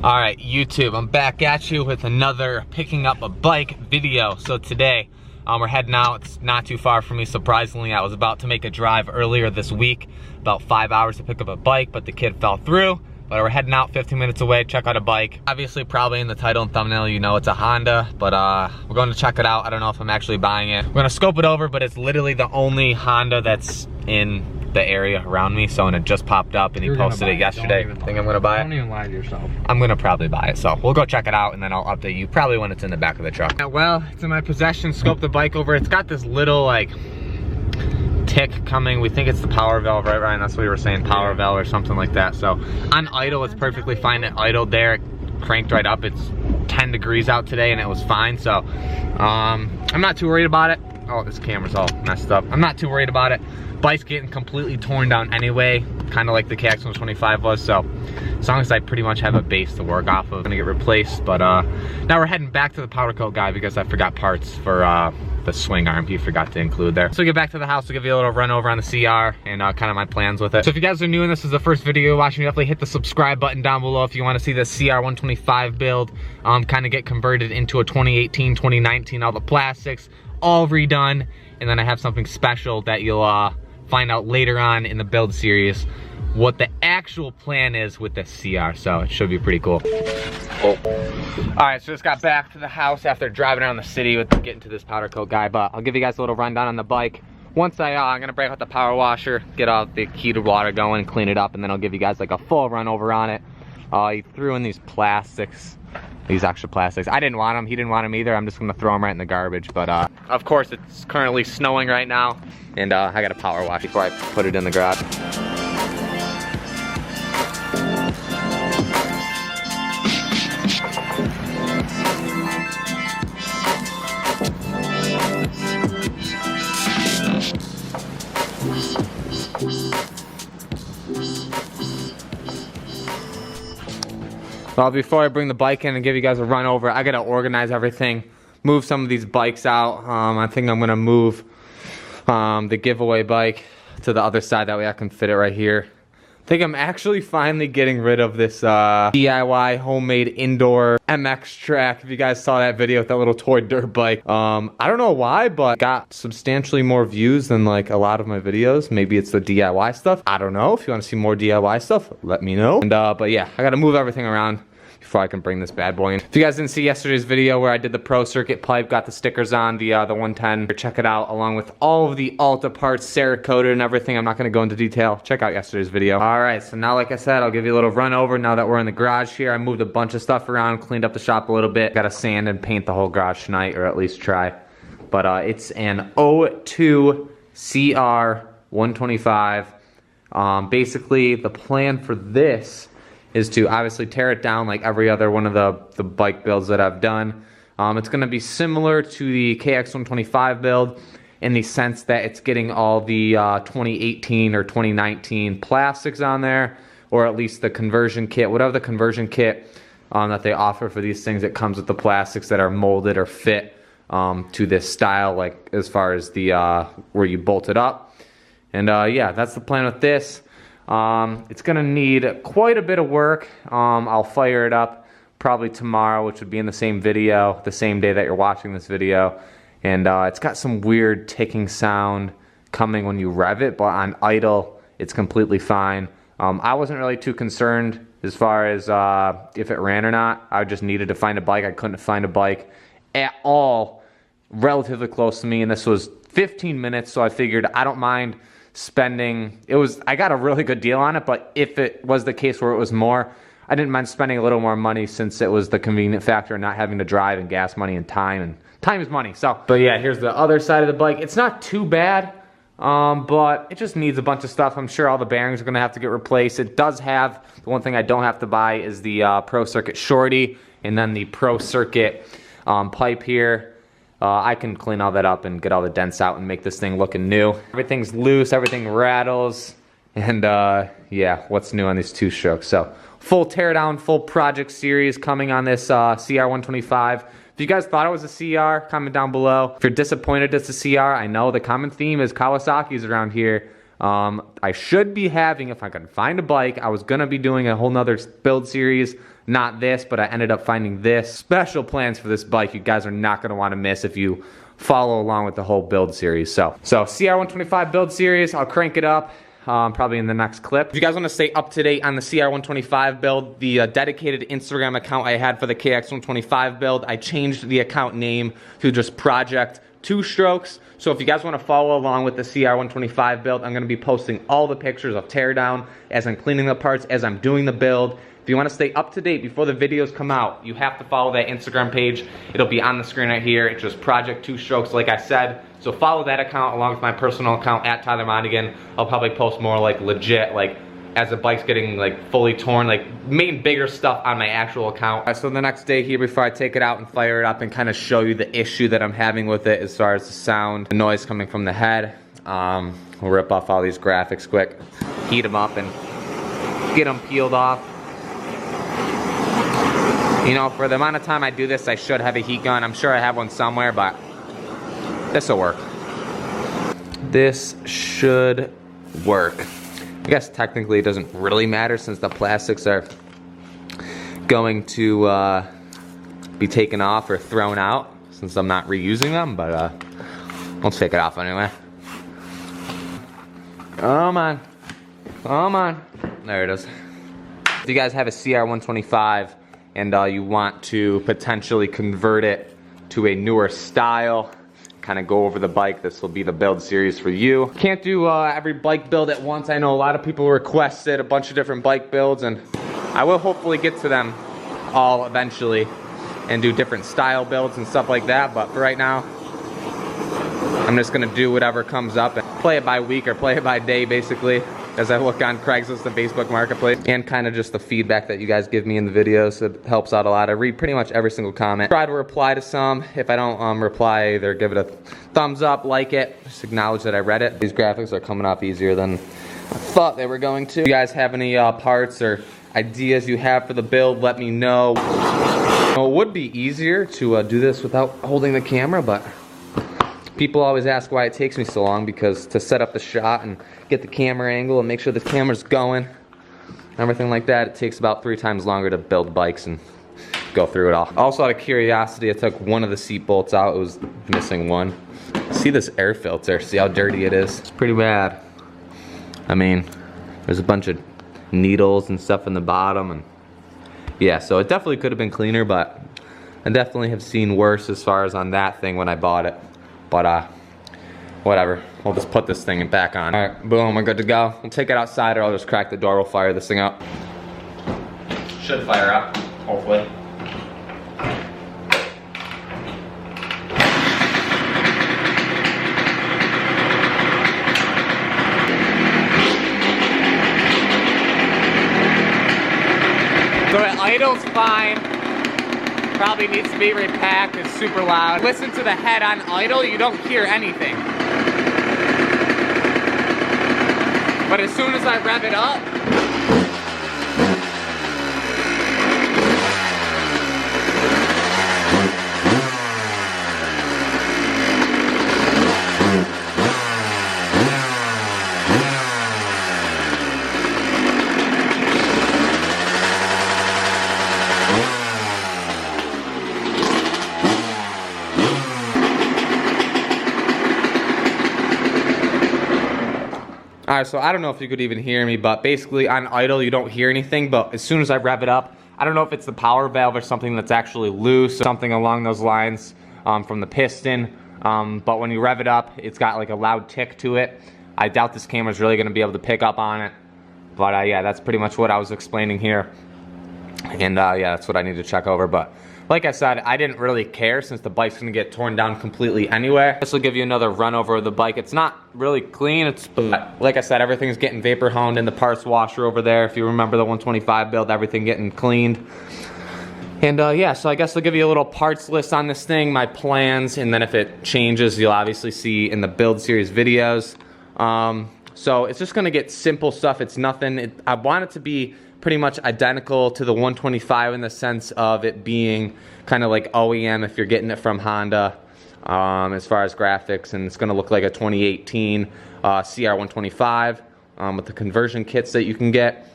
Alright, YouTube, I'm back at you with another picking up a bike video. So today, we're heading out. It's not too far from me, surprisingly. I was about to make a drive earlier this week, about 5 hours to pick up a bike, but the kid fell through. But we're heading out 15 minutes away, check out a bike. Obviously, probably in the title and thumbnail, you know it's a Honda, but we're going to check it out. I don't know if I'm actually buying it. We're gonna scope it over, but it's literally the only Honda that's in the area around me, so when it just popped up and he posted it yesterday. Think I'm gonna buy it? Don't even lie to yourself. I'm gonna probably buy it, so we'll go check it out and then I'll update you probably when it's in the back of the truck. Well, it's in my possession. Scope the bike over. It's got this little like tick coming. We think it's the power valve, right, Ryan? That's what you were saying, power valve or something like that. So on idle, it's perfectly fine. It idled there, it cranked right up. It's 10 degrees out today and it was fine. So I'm not too worried about it. Oh, this camera's all messed up. I'm not too worried about it. Bike's getting completely torn down anyway, kind of like the KLX125 was, so as long as I pretty much have a base to work off of, I'm gonna get replaced. But now we're heading back to the powder coat guy because I forgot parts for the swing arm. He forgot to include there. So we get back to the house to give you a little run over on the CR and kind of my plans with it. So if you guys are new and this is the first video you're watching, definitely hit the subscribe button down below if you want to see the CR125 build kind of get converted into a 2018, 2019, all the plastics, all redone. And then I have something special that you'll find out later on in the build series what the actual plan is with the CR, so it should be pretty cool. Oh. Alright, so just got back to the house after driving around the city with getting to this powder coat guy, but I'll give you guys a little rundown on the bike. Once I'm gonna break out the power washer, get out the heated water going, clean it up, and then I'll give you guys like a full run over on it. He threw in these plastics, these extra plastics. I didn't want them, he didn't want them either. I'm just gonna throw them right in the garbage, but of course it's currently snowing right now, and I gotta power wash before I put it in the garage. Well, before I bring the bike in and give you guys a run over, I gotta organize everything, move some of these bikes out. I think I'm gonna move the giveaway bike to the other side, that way I can fit it right here. I think I'm actually finally getting rid of this DIY homemade indoor MX track. If you guys saw that video with that little toy dirt bike. I don't know why, but got substantially more views than like a lot of my videos. Maybe it's the DIY stuff. I don't know. If you want to see more DIY stuff, let me know. And but yeah, I gotta move everything around before I can bring this bad boy in. If you guys didn't see yesterday's video where I did the Pro Circuit pipe, got the stickers on the 110, check it out along with all of the Alta parts, Cerakoted and everything. I'm not gonna go into detail. Check out yesterday's video. All right, so now like I said, I'll give you a little run over now that we're in the garage here. I moved a bunch of stuff around, cleaned up the shop a little bit. Gotta sand and paint the whole garage tonight, or at least try. But it's an 02 CR125. Basically, the plan for this is to obviously tear it down like every other one of the bike builds that I've done. It's gonna be similar to the KX125 build in the sense that it's getting all the 2018 or 2019 plastics on there, or at least the conversion kit, whatever the conversion kit that they offer for these things. It comes with the plastics that are molded or fit to this style, like as far as the where you bolt it up. And yeah, that's the plan with this. It's gonna need quite a bit of work. I'll fire it up probably tomorrow, which would be in the same video, the same day that you're watching this video. And it's got some weird ticking sound coming when you rev it, but on idle, it's completely fine. I wasn't really too concerned as far as if it ran or not. I just needed to find a bike. I couldn't find a bike at all relatively close to me, and this was 15 minutes, so I figured I don't mind spending, I got a really good deal on it, but if it was the case where it was more, I didn't mind spending a little more money since it was the convenient factor of not having to drive and gas money and time is money. So, but yeah, here's the other side of the bike. It's not too bad, but it just needs a bunch of stuff. I'm sure all the bearings are gonna have to get replaced. It does have, the one thing I don't have to buy is the Pro Circuit shorty and then the Pro Circuit pipe here. I can clean all that up and get all the dents out and make this thing looking new. Everything's loose, everything rattles, and yeah, what's new on these two strokes? So full teardown, full project series coming on this CR125. If you guys thought it was a CR, comment down below. If you're disappointed it's a CR, I know the common theme is Kawasaki's around here. I should be having, if I can find a bike, I was gonna be doing a whole nother build series, not this, but I ended up finding this. Special plans for this bike you guys are not gonna wanna miss if you follow along with the whole build series. So CR125 build series, I'll crank it up probably in the next clip. If you guys want to stay up to date on the CR125 build, the dedicated Instagram account I had for the KX125 build, I changed the account name to just Project Two Strokes. So if you guys want to follow along with the CR125 build, I'm going to be posting all the pictures of teardown as I'm cleaning the parts, as I'm doing the build. If you want to stay up to date before the videos come out, you have to follow that Instagram page. It'll be on the screen right here. It's just Project Two Strokes, like I said. So follow that account along with my personal account at Tyler Monagan. I'll probably post more like legit, like as the bike's getting like fully torn, like main bigger stuff on my actual account. So the next day here, before I take it out and fire it up and kind of show you the issue that I'm having with it as far as the sound, the noise coming from the head, we'll rip off all these graphics quick, heat them up and get them peeled off. You know, for the amount of time I do this, I should have a heat gun. I'm sure I have one somewhere, but this'll work. This should work. I guess technically it doesn't really matter since the plastics are going to be taken off or thrown out since I'm not reusing them, but let's take it off anyway. Come on. Come on. There it is. If you guys have a CR125 and you want to potentially convert it to a newer style, kind of go over the bike, this will be the build series for you. Can't do every bike build at once. I know a lot of people requested a bunch of different bike builds, and I will hopefully get to them all eventually and do different style builds and stuff like that, but for right now, I'm just gonna do whatever comes up and play it by week or play it by day basically, as I look on Craigslist and Facebook Marketplace, and kind of just the feedback that you guys give me in the videos. It helps out a lot. I read pretty much every single comment. Try to reply to some. If I don't reply, either give it a thumbs up, like it, just acknowledge that I read it. These graphics are coming off easier than I thought they were going to. If you guys have any parts or ideas you have for the build, let me know. It would be easier to do this without holding the camera, but people always ask why it takes me so long, because to set up the shot and get the camera angle and make sure the camera's going, everything like that, it takes about 3 times longer to build bikes and go through it all. Also, out of curiosity, I took one of the seat bolts out. It was missing one. See this air filter, see how dirty it is? It's pretty bad. I mean, there's a bunch of needles and stuff in the bottom, and yeah, so it definitely could have been cleaner, but I definitely have seen worse as far as on that thing when I bought it. But whatever, we'll just put this thing back on. All right, boom, we're good to go. We'll take it outside, or I'll just crack the door, we'll fire this thing up. Should fire up, hopefully. So it idles fine. Probably needs to be repacked. It's super loud. Listen to the head on idle, you don't hear anything. But as soon as I rev it up, Alright, so I don't know if you could even hear me, but basically on idle you don't hear anything, but as soon as I rev it up, I don't know if it's the power valve or something that's actually loose, something along those lines from the piston, but when you rev it up, it's got like a loud tick to it. I doubt this camera's really going to be able to pick up on it, but yeah, that's pretty much what I was explaining here, and yeah, that's what I need to check over. But like I said, I didn't really care since the bike's gonna get torn down completely anyway. This will give you another run over of the bike. It's not really clean, but like I said, everything's getting vapor honed in the parts washer over there. If you remember the 125 build, everything getting cleaned. And yeah, so I guess I'll give you a little parts list on this thing, my plans, and then if it changes, you'll obviously see in the build series videos. So it's just gonna get simple stuff. It's nothing, I want it to be pretty much identical to the 125 in the sense of it being kind of like OEM if you're getting it from Honda. as far as graphics, and it's going to look like a 2018 CR125 with the conversion kits that you can get.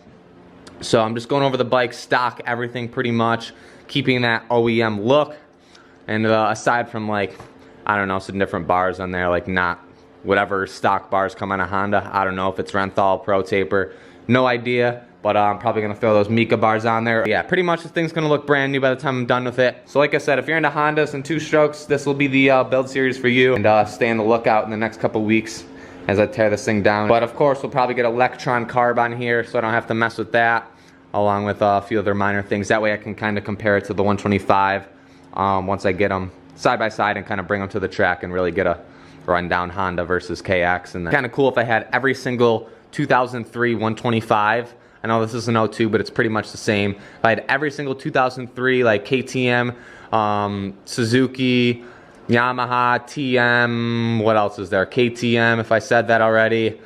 So I'm just going over the bike stock, everything pretty much, keeping that OEM look. And aside from, like, I don't know, some different bars on there, like not whatever stock bars come on a Honda. I don't know if it's Renthal, Pro Taper, no idea. But I'm probably going to throw those Mika bars on there. Yeah, pretty much the thing's going to look brand new by the time I'm done with it. So like I said, if you're into Hondas and two-strokes, this will be the build series for you. And stay on the lookout in the next couple weeks as I tear this thing down. But of course, we'll probably get Electron carb on here, so I don't have to mess with that, along with a few other minor things. That way I can kind of compare it to the 125 once I get them side by side and kind of bring them to the track and really get a rundown Honda versus KX. And kind of cool if I had every single 2003 125. I know this is an 02, but it's pretty much the same. If I had every single 2003, like KTM, Suzuki, Yamaha, TM, what else is there? KTM, if I said that already.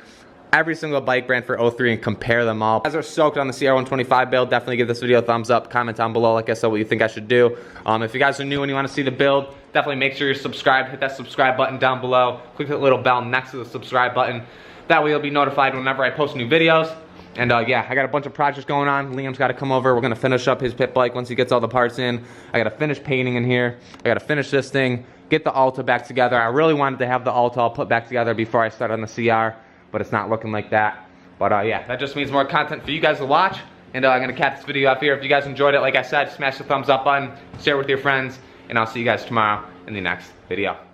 Every single bike brand for 03 and compare them all. If you guys are stoked on the CR125 build, definitely give this video a thumbs up. Comment down below, like I said, what you think I should do. If you guys are new and you want to see the build, definitely make sure you're subscribed. Hit that subscribe button down below. Click that little bell next to the subscribe button. That way you'll be notified whenever I post new videos. And yeah, I got a bunch of projects going on. Liam's got to come over. We're going to finish up his pit bike once he gets all the parts in. I got to finish painting in here. I got to finish this thing, get the Alta back together. I really wanted to have the Alta all put back together before I start on the CR, but it's not looking like that. But yeah, that just means more content for you guys to watch. And I'm going to cap this video off here. If you guys enjoyed it, like I said, smash the thumbs up button, share it with your friends, and I'll see you guys tomorrow in the next video.